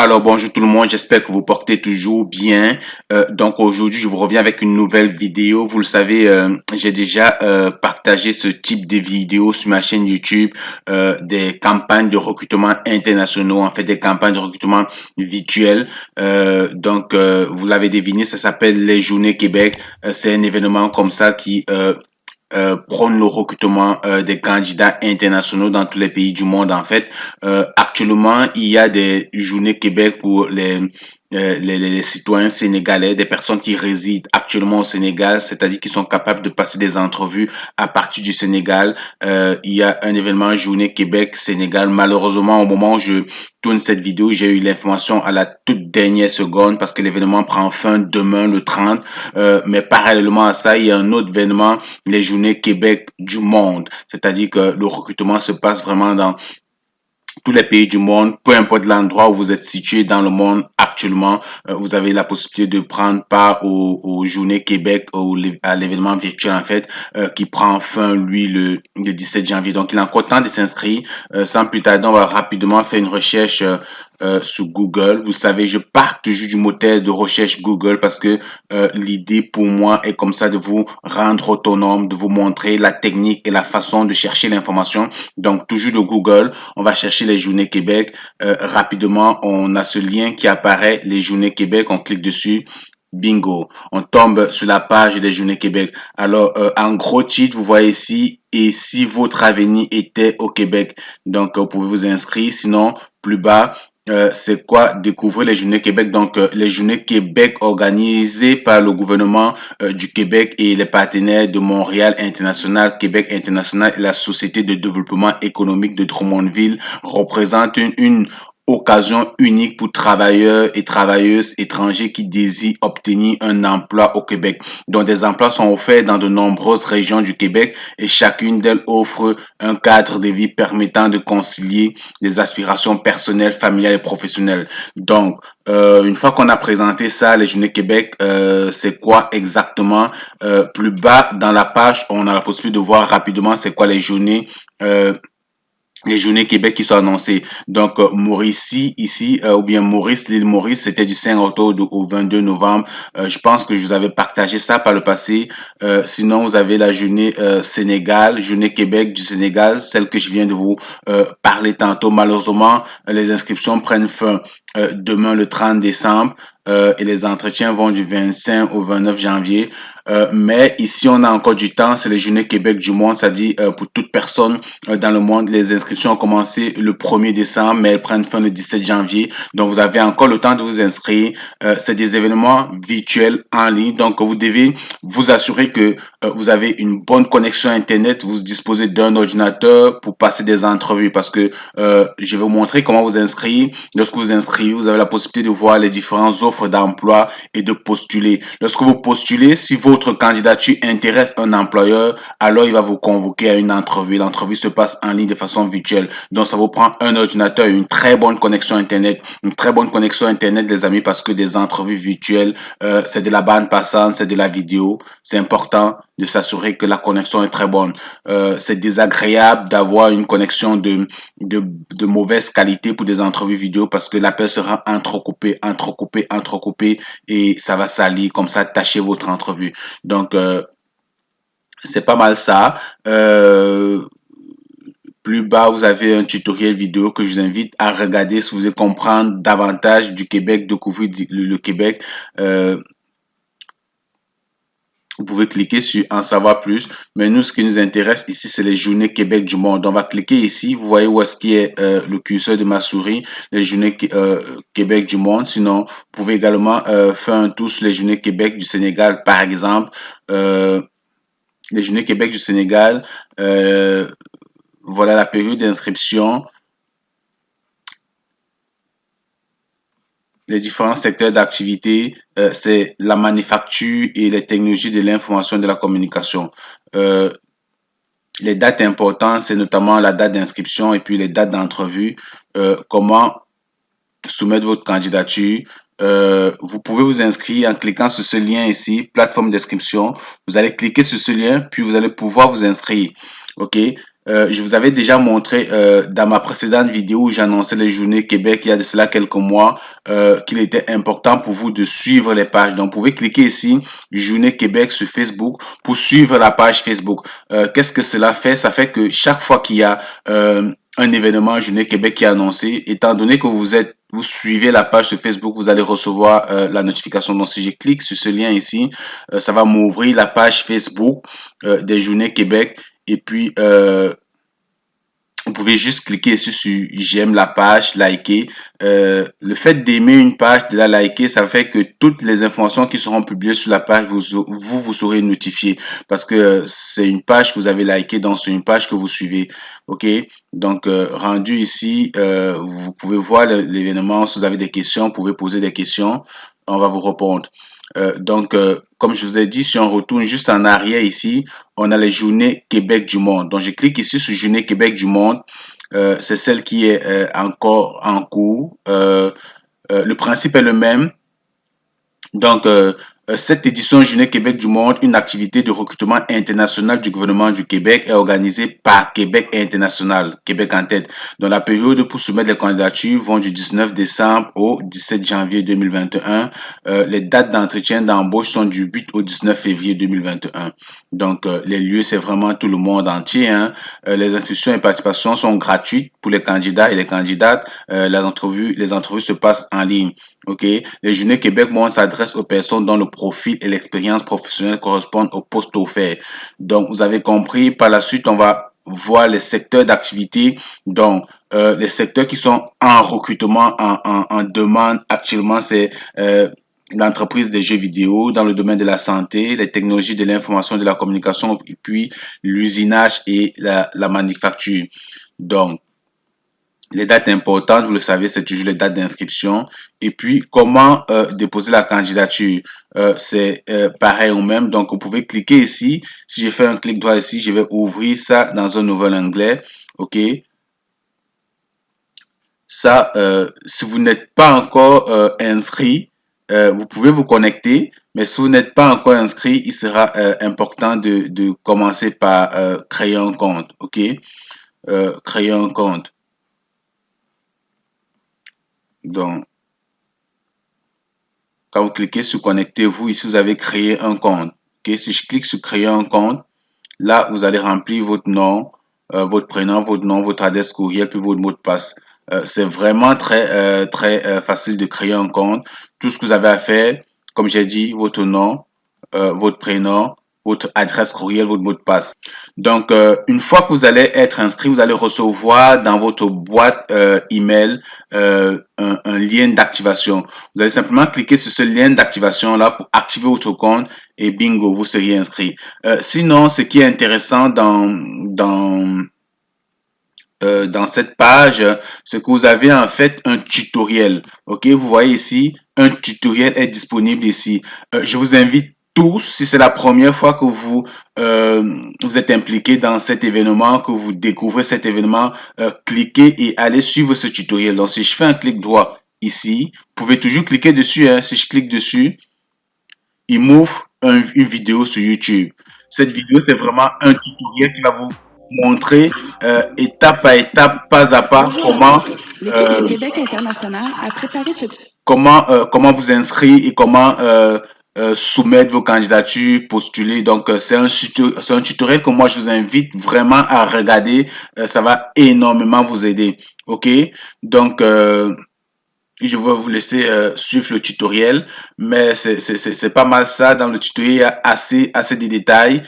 Alors bonjour tout le monde, j'espère que vous portez toujours bien. Donc aujourd'hui, je vous reviens avec une nouvelle vidéo. Vous le savez, j'ai déjà partagé ce type de vidéos sur ma chaîne YouTube, des campagnes de recrutement internationaux, en fait des campagnes de recrutement virtuelles. Vous l'avez deviné, ça s'appelle les Journées Québec. C'est un événement comme ça qui prône le recrutement des candidats internationaux dans tous les pays du monde en fait. Actuellement, il y a des journées Québec pour les citoyens sénégalais, des personnes qui résident actuellement au Sénégal, c'est-à-dire qui sont capables de passer des entrevues à partir du Sénégal. Il y a un événement Journée Québec Sénégal. Malheureusement, au moment où je tourne cette vidéo, j'ai eu l'information à la toute dernière seconde parce que l'événement prend fin demain, le 30. Mais parallèlement à ça, il y a un autre événement, les Journées Québec du monde. C'est-à-dire que le recrutement se passe vraiment dans tous les pays du monde, peu importe l'endroit où vous êtes situé dans le monde actuellement, vous avez la possibilité de prendre part aux Journées Québec, à l'événement virtuel en fait, qui prend fin lui le 17 janvier. Donc il est encore temps de s'inscrire. Sans plus tarder, on va rapidement faire une recherche sur Google. Vous savez, je pars toujours du moteur de recherche Google parce que l'idée pour moi est comme ça de vous rendre autonome, de vous montrer la technique et la façon de chercher l'information. Donc toujours de Google, on va chercher les Journées Québec. Rapidement, on a ce lien qui apparaît, les Journées Québec, on clique dessus. Bingo, on tombe sur la page des Journées Québec. Alors, en gros titre, vous voyez ici, et si votre avenir était au Québec. Donc, vous pouvez vous inscrire. Sinon, plus bas, c'est quoi découvrir les Journées Québec? Donc, les Journées Québec organisées par le gouvernement du Québec et les partenaires de Montréal International, Québec International et la Société de développement économique de Drummondville représentent une occasion unique pour travailleurs et travailleuses étrangers qui désirent obtenir un emploi au Québec. Donc, des emplois sont offerts dans de nombreuses régions du Québec et chacune d'elles offre un cadre de vie permettant de concilier les aspirations personnelles, familiales et professionnelles. Donc, une fois qu'on a présenté ça, les Journées Québec, c'est quoi exactement? Plus bas dans la page, on a la possibilité de voir rapidement c'est quoi les Journées Québec qui sont annoncées. Donc, Mauricie, ici, ou bien Maurice, l'île Maurice, c'était du 5 octobre au 22 novembre. Je pense que je vous avais partagé ça par le passé. Sinon, vous avez la journée Sénégal, Journée Québec du Sénégal, celle que je viens de vous parler tantôt. Malheureusement, les inscriptions prennent fin demain, le 30 décembre. Et les entretiens vont du 25 au 29 janvier. Mais ici, on a encore du temps. C'est les Journées Québec du monde, c'est-à-dire pour toute personne dans le monde. Les inscriptions ont commencé le 1er décembre, mais elles prennent fin le 17 janvier. Donc, vous avez encore le temps de vous inscrire. C'est des événements virtuels en ligne. Donc, vous devez vous assurer que vous avez une bonne connexion Internet. Vous disposez d'un ordinateur pour passer des entrevues parce que je vais vous montrer comment vous inscrire. Lorsque vous inscrivez, vous avez la possibilité de voir les différentes offres d'emploi et de postuler. Lorsque vous postulez, si votre candidature intéresse un employeur, alors il va vous convoquer à une entrevue. L'entrevue se passe en ligne de façon virtuelle. Donc, ça vous prend un ordinateur et une très bonne connexion Internet. Une très bonne connexion Internet, les amis, parce que des entrevues virtuelles, c'est de la bande passante, c'est de la vidéo. C'est important de s'assurer que la connexion est très bonne. C'est désagréable d'avoir une connexion de mauvaise qualité pour des entrevues vidéo parce que l'appel sera entrecoupé et ça va salir, comme ça, tâchez votre entrevue. Donc, c'est pas mal ça. Plus bas, vous avez un tutoriel vidéo que je vous invite à regarder si vous voulez comprendre davantage du Québec, découvrir le Québec. Vous pouvez cliquer sur en savoir plus. Mais nous, ce qui nous intéresse ici, c'est les Journées Québec du monde. On va cliquer ici. Vous voyez où est-ce qu'il est le curseur de ma souris, les Journées Québec du monde. Sinon, vous pouvez également faire un tour sur les Journées Québec du Sénégal, par exemple. Les Journées Québec du Sénégal, voilà la période d'inscription. Les différents secteurs d'activité, c'est la manufacture et les technologies de l'information et de la communication. Les dates importantes, c'est notamment la date d'inscription et puis les dates d'entrevue. Comment soumettre votre candidature. Vous pouvez vous inscrire en cliquant sur ce lien ici, plateforme d'inscription. Vous allez cliquer sur ce lien, puis vous allez pouvoir vous inscrire. OK? Je vous avais déjà montré dans ma précédente vidéo où j'annonçais les journées Québec il y a de cela quelques mois qu'il était important pour vous de suivre les pages. Donc, vous pouvez cliquer ici, Journée Québec sur Facebook pour suivre la page Facebook. Qu'est-ce que cela fait? Ça fait que chaque fois qu'il y a un événement Journée Québec qui est annoncé, étant donné que vous suivez la page sur Facebook, vous allez recevoir la notification. Donc, si je clique sur ce lien ici, ça va m'ouvrir la page Facebook des Journées Québec. Et puis, vous pouvez juste cliquer ici sur j'aime la page, liker. Le fait d'aimer une page, de la liker, ça fait que toutes les informations qui seront publiées sur la page, vous serez notifié parce que c'est une page que vous avez liké, donc c'est une page que vous suivez. OK? Donc, rendu ici, vous pouvez voir l'événement. Si vous avez des questions, vous pouvez poser des questions. On va vous répondre. Comme je vous ai dit, si on retourne juste en arrière ici, on a les journées Québec du monde. Donc, je clique ici sur Journée Québec du monde. C'est celle qui est encore en cours. Le principe est le même. Donc, cette édition Journée Québec du monde, une activité de recrutement international du gouvernement du Québec, est organisée par Québec International, Québec en tête. Dans la période pour soumettre les candidatures vont du 19 décembre au 17 janvier 2021. Les dates d'entretien d'embauche sont du 8 au 19 février 2021. Donc, les lieux, c'est vraiment tout le monde entier. Hein. Les inscriptions et participations sont gratuites pour les candidats et les candidates. Les entrevues se passent en ligne. OK? Les Journées Québec Monde s'adressent aux personnes dont le profil et l'expérience professionnelle correspondent au poste offert. Donc, vous avez compris. Par la suite, on va voir les secteurs d'activité. Donc, les secteurs qui sont en recrutement, en demande actuellement, c'est l'entreprise des jeux vidéo, dans le domaine de la santé, les technologies de l'information et de la communication, et puis l'usinage et la manufacture. Donc, les dates importantes, vous le savez, c'est toujours les dates d'inscription. Et puis, comment déposer la candidature? C'est pareil au même. Donc, vous pouvez cliquer ici. Si je fais un clic droit ici, je vais ouvrir ça dans un nouvel onglet. OK? Ça, si vous n'êtes pas encore inscrit, vous pouvez vous connecter. Mais si vous n'êtes pas encore inscrit, il sera important de commencer par créer un compte. OK? Créer un compte. Donc, quand vous cliquez sur connectez-vous, ici, vous avez créé un compte. Okay? Si je clique sur créer un compte, là, vous allez remplir votre nom, votre prénom, votre nom, votre adresse courriel, puis votre mot de passe. C'est vraiment très facile de créer un compte. Tout ce que vous avez à faire, comme j'ai dit, votre nom, votre prénom, votre adresse courriel, votre mot de passe. Donc, une fois que vous allez être inscrit, vous allez recevoir dans votre boîte email un lien d'activation. Vous allez simplement cliquer sur ce lien d'activation là pour activer votre compte et bingo, vous serez inscrit. Sinon, ce qui est intéressant dans cette page, c'est que vous avez en fait un tutoriel. Ok, vous voyez ici, un tutoriel est disponible ici. Je vous invite tous, si c'est la première fois que vous êtes impliqué dans cet événement, que vous découvrez cet événement, cliquez et allez suivre ce tutoriel. Donc, si je fais un clic droit ici, vous pouvez toujours cliquer dessus. Hein. Si je clique dessus, il m'ouvre une vidéo sur YouTube. Cette vidéo, c'est vraiment un tutoriel qui va vous montrer étape par étape, pas à pas, Bonjour à tous. L'équipe de Québec International a préparé ce... comment vous inscrire et comment soumettre vos candidatures, postuler. Donc, c'est un tutoriel que moi, je vous invite vraiment à regarder. Ça va énormément vous aider. OK? Donc, je vais vous laisser suivre le tutoriel, mais c'est pas mal ça. Dans le tutoriel, il y a assez de détails.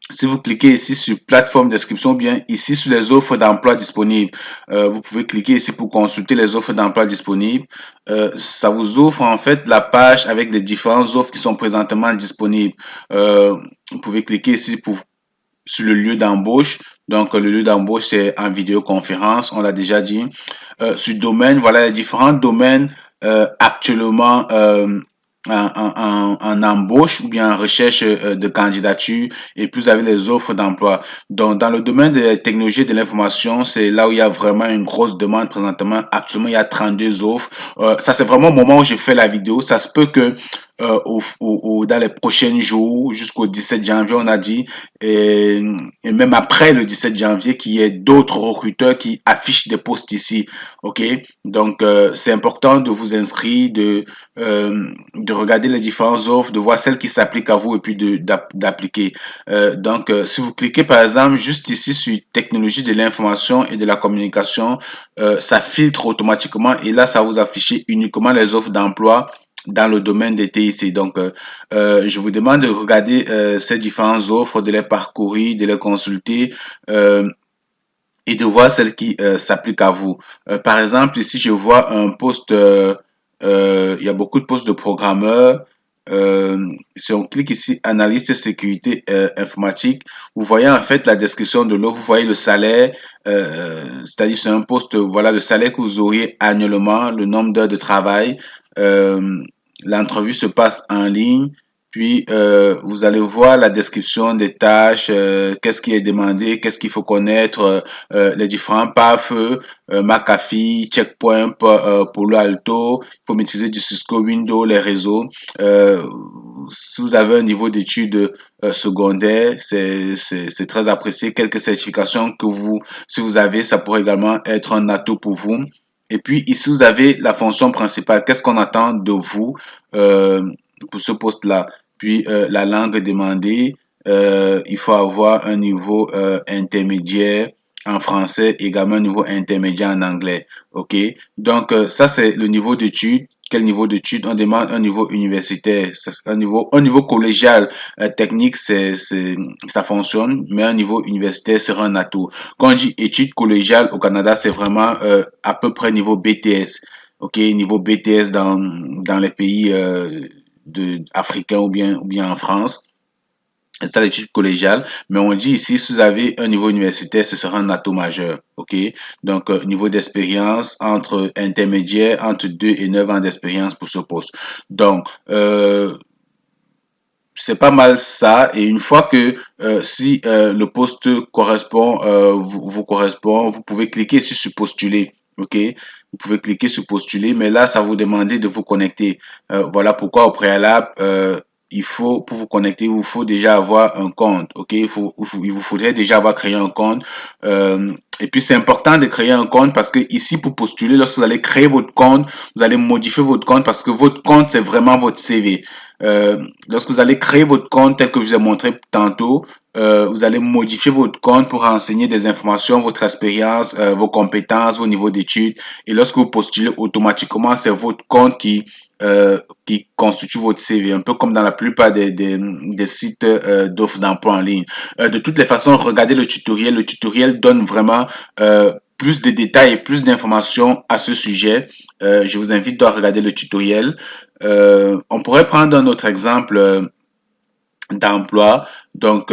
Si vous cliquez ici sur plateforme d'inscription, bien ici sur les offres d'emploi disponibles, vous pouvez cliquer ici pour consulter les offres d'emploi disponibles. Ça vous offre en fait la page avec les différentes offres qui sont présentement disponibles. Vous pouvez cliquer ici sur le lieu d'embauche. Donc, le lieu d'embauche, c'est en vidéoconférence, on l'a déjà dit. Sur domaine, voilà les différents domaines actuellement en embauche ou bien en recherche de candidature et puis vous avez les offres d'emploi. Donc, dans le domaine des technologies de l'information, c'est là où il y a vraiment une grosse demande présentement. Actuellement, il y a 32 offres. Ça, c'est vraiment au moment où j'ai fait la vidéo. Ça se peut que dans les prochains jours, jusqu'au 17 janvier, on a dit, et même après le 17 janvier, qu'il y ait d'autres recruteurs qui affichent des postes ici. OK? Donc, c'est important de vous inscrire, de regarder les différentes offres, de voir celles qui s'appliquent à vous et puis d'appliquer. Donc, si vous cliquez par exemple juste ici sur technologie de l'information et de la communication, ça filtre automatiquement et là, ça vous affiche uniquement les offres d'emploi dans le domaine des TIC. Donc, je vous demande de regarder ces différentes offres, de les parcourir, de les consulter. Et de voir celles qui s'appliquent à vous. Par exemple, ici, je vois un poste, il y a beaucoup de postes de programmeurs. Si on clique ici, analyste sécurité informatique, vous voyez en fait la description de l'offre, vous voyez le salaire, c'est-à-dire c'est un poste, voilà le salaire que vous auriez annuellement, le nombre d'heures de travail. Euh, L'entrevue se passe en ligne. Puis, vous allez voir la description des tâches, qu'est-ce qui est demandé, qu'est-ce qu'il faut connaître, les différents PAF, McAfee, Checkpoint, Palo Alto. Il faut maîtriser du Cisco, Windows, les réseaux. Euh, Si vous avez un niveau d'études secondaire, c'est très apprécié. Quelques certifications que si vous avez, ça pourrait également être un atout pour vous. Et puis ici, vous avez la fonction principale. Qu'est-ce qu'on attend de vous euh, pour ce poste-là? Puis la langue demandée, il faut avoir un niveau intermédiaire en français, également un niveau intermédiaire en anglais. OK? Donc, ça, c'est le niveau d'études. Quel niveau d'études? On demande un niveau universitaire, un niveau collégial technique, ça fonctionne, mais un niveau universitaire sera un atout. Quand on dit études collégiales au Canada, c'est vraiment à peu près niveau BTS. OK, niveau BTS dans les pays africains ou bien en France. C'est ça l'étude collégiale, mais on dit ici, si vous avez un niveau universitaire, ce sera un atout majeur, ok? Donc, niveau d'expérience entre intermédiaire, entre 2 et 9 ans d'expérience pour ce poste. Donc, c'est pas mal ça. Et une fois que si le poste correspond, vous correspond, vous pouvez cliquer ici sur postuler. OK? Vous pouvez cliquer sur postuler, mais là, ça vous demande de vous connecter. Voilà pourquoi au préalable, pour vous connecter, il vous faut déjà avoir un compte. OK? Il vous faudrait déjà avoir créé un compte. Et puis, c'est important de créer un compte parce que ici, pour postuler, lorsque vous allez créer votre compte, vous allez modifier votre compte parce que votre compte, c'est vraiment votre CV. Lorsque vous allez créer votre compte tel que je vous ai montré tantôt, vous allez modifier votre compte pour renseigner des informations, votre expérience, vos compétences, vos niveaux d'études. Et lorsque vous postulez, automatiquement, c'est votre compte qui constitue votre CV, un peu comme dans la plupart des sites d'offres d'emploi en ligne. De toutes les façons, regardez le tutoriel. Le tutoriel donne vraiment plus de détails et plus d'informations à ce sujet. Je vous invite à regarder le tutoriel. On pourrait prendre un autre exemple d'emploi. Donc,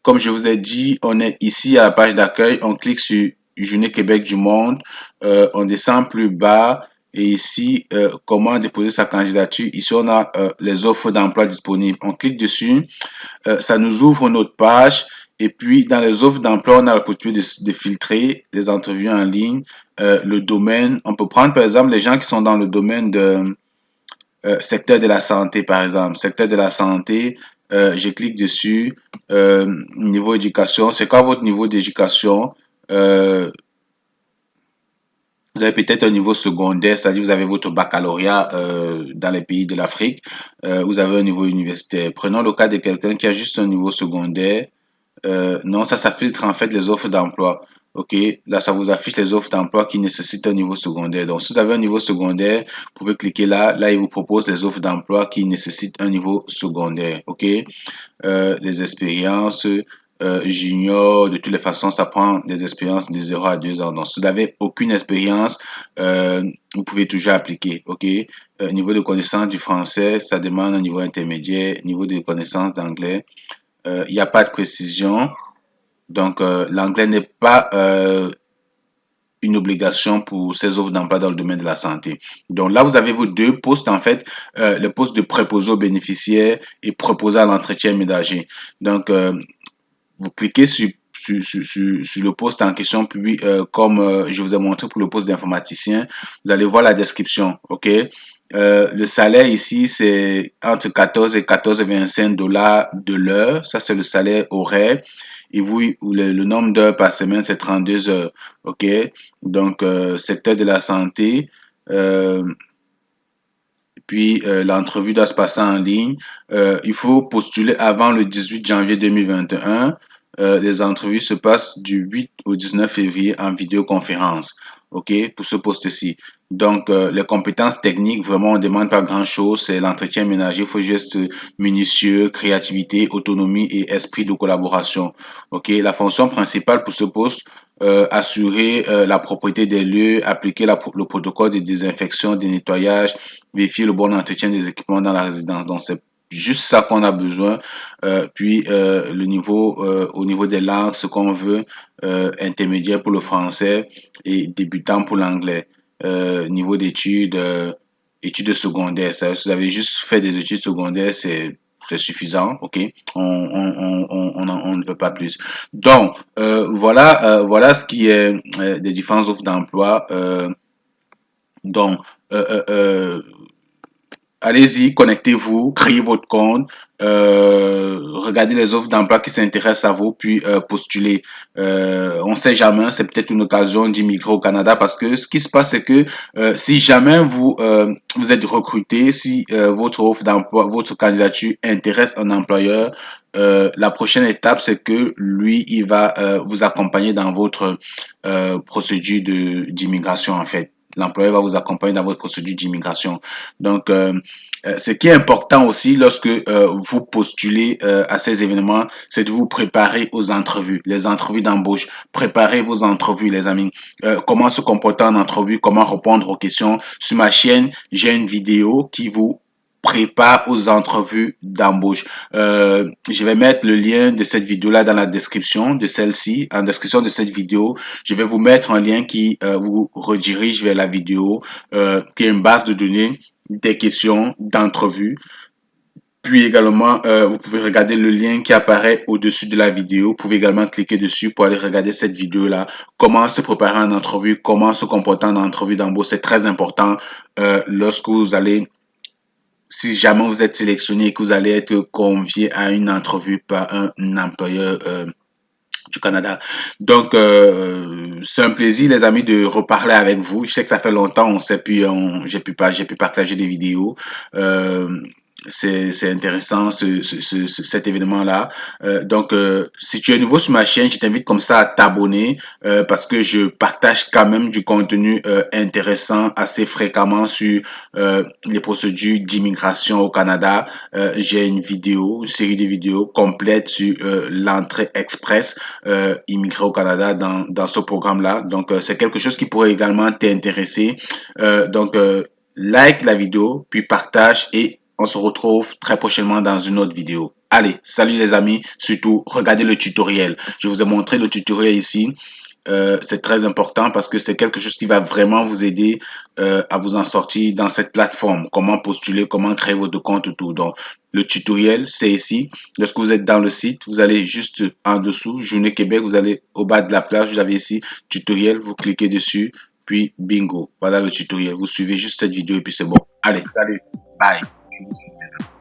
comme je vous ai dit, on est ici à la page d'accueil. On clique sur Journée Québec du Monde. On descend plus bas. Et ici, comment déposer sa candidature. Ici, on a les offres d'emploi disponibles. On clique dessus. Ça nous ouvre notre page. Et puis, dans les offres d'emploi, on a la possibilité de filtrer les entrevues en ligne, le domaine. On peut prendre, par exemple, les gens qui sont dans le domaine de secteur de la santé, par exemple. Secteur de la santé, je clique dessus. Niveau éducation, c'est quoi votre niveau d'éducation? Vous avez peut-être un niveau secondaire, c'est-à-dire vous avez votre baccalauréat dans les pays de l'Afrique. Vous avez un niveau universitaire. Prenons le cas de quelqu'un qui a juste un niveau secondaire. Non, ça filtre en fait les offres d'emploi. OK, là, ça vous affiche les offres d'emploi qui nécessitent un niveau secondaire. Donc, si vous avez un niveau secondaire, vous pouvez cliquer là. Là, il vous propose les offres d'emploi qui nécessitent un niveau secondaire. OK, les expériences junior, de toutes les façons, ça prend des expériences de 0 à 2 ans. Donc, si vous n'avez aucune expérience, vous pouvez toujours appliquer. OK, niveau de connaissance du français, ça demande un niveau intermédiaire. Niveau de connaissance d'anglais, il n'y a pas de précision. Donc, l'anglais n'est pas une obligation pour ces offres d'emploi dans le domaine de la santé. Donc là, vous avez vos deux postes, en fait, le poste de préposé aux bénéficiaires et préposé à l'entretien ménager. Donc, vous cliquez sur sur le poste en question, puis comme je vous ai montré pour le poste d'informaticien, vous allez voir la description, ok? Le salaire ici, c'est entre 14 et 14,25 dollars de l'heure. Ça, c'est le salaire horaire. Et vous, le nombre d'heures par semaine, c'est 32 heures. OK? Donc, secteur de la santé. Euh, l'entrevue doit se passer en ligne. Il faut postuler avant le 18 janvier 2021. Les entrevues se passent du 8 au 19 février en vidéoconférence. OK, pour ce poste-ci. Donc, les compétences techniques, vraiment, on ne demande pas grand-chose. C'est l'entretien ménager. Il faut juste minutieux, créativité, autonomie et esprit de collaboration. OK, la fonction principale pour ce poste, assurer la propriété des lieux, appliquer le protocole de désinfection, de nettoyage, vérifier le bon entretien des équipements dans la résidence. Donc, c'est juste ça qu'on a besoin. Le niveau, au niveau des langues, ce qu'on veut, intermédiaire pour le français et débutant pour l'anglais. Niveau d'études, études secondaires. Ça, si vous avez juste fait des études secondaires, c'est suffisant, ok? On ne veut pas plus. Donc, voilà ce qui est des différentes offres d'emploi. Donc, euh, euh, euh, allez-y, connectez-vous, créez votre compte, regardez les offres d'emploi qui s'intéressent à vous, puis postulez. On sait jamais, c'est peut-être une occasion d'immigrer au Canada parce que ce qui se passe, c'est que si jamais vous êtes recruté, si votre offre d'emploi, votre candidature intéresse un employeur, la prochaine étape, c'est que lui, il va vous accompagner dans votre procédure d'immigration, en fait. L'employeur va vous accompagner dans votre procédure d'immigration. Donc, ce qui est important aussi lorsque vous postulez à ces événements, c'est de vous préparer aux entrevues, les entrevues d'embauche. Préparez vos entrevues, les amis. Comment se comporter en entrevue, comment répondre aux questions. Sur ma chaîne, j'ai une vidéo qui vous prépare aux entrevues d'embauche. Je vais mettre le lien de cette vidéo-là dans la description de celle-ci, en description de cette vidéo. Je vais vous mettre un lien qui vous redirige vers la vidéo, qui est une base de données des questions d'entrevue. Puis également, vous pouvez regarder le lien qui apparaît au-dessus de la vidéo. Vous pouvez également cliquer dessus pour aller regarder cette vidéo-là. Comment se préparer en entrevue, comment se comporter en entrevue d'embauche. C'est très important lorsque vous allez, si jamais vous êtes sélectionné et que vous allez être convié à une entrevue par un employeur du Canada. Donc, c'est un plaisir, les amis, de reparler avec vous. Je sais que ça fait longtemps, on s'est pu, j'ai pu partager des vidéos. Euh, c'est intéressant cet événement-là. Si tu es nouveau sur ma chaîne, je t'invite comme ça à t'abonner parce que je partage quand même du contenu intéressant assez fréquemment sur les procédures d'immigration au Canada. J'ai une série de vidéos complètes sur l'entrée express immigrer au Canada dans ce programme-là. Donc, c'est quelque chose qui pourrait également t'intéresser. Like la vidéo, puis partage et on se retrouve très prochainement dans une autre vidéo. Allez, salut les amis, surtout regardez le tutoriel. Je vous ai montré le tutoriel ici. C'est très important parce que c'est quelque chose qui va vraiment vous aider à vous en sortir dans cette plateforme. Comment postuler, comment créer votre compte et tout. Donc, le tutoriel, c'est ici. Lorsque vous êtes dans le site, vous allez juste en dessous, Journée Québec, vous allez au bas de la page, vous avez ici tutoriel, vous cliquez dessus, puis bingo. Voilà le tutoriel. Vous suivez juste cette vidéo et puis c'est bon. Allez, salut, bye. Je vous souhaite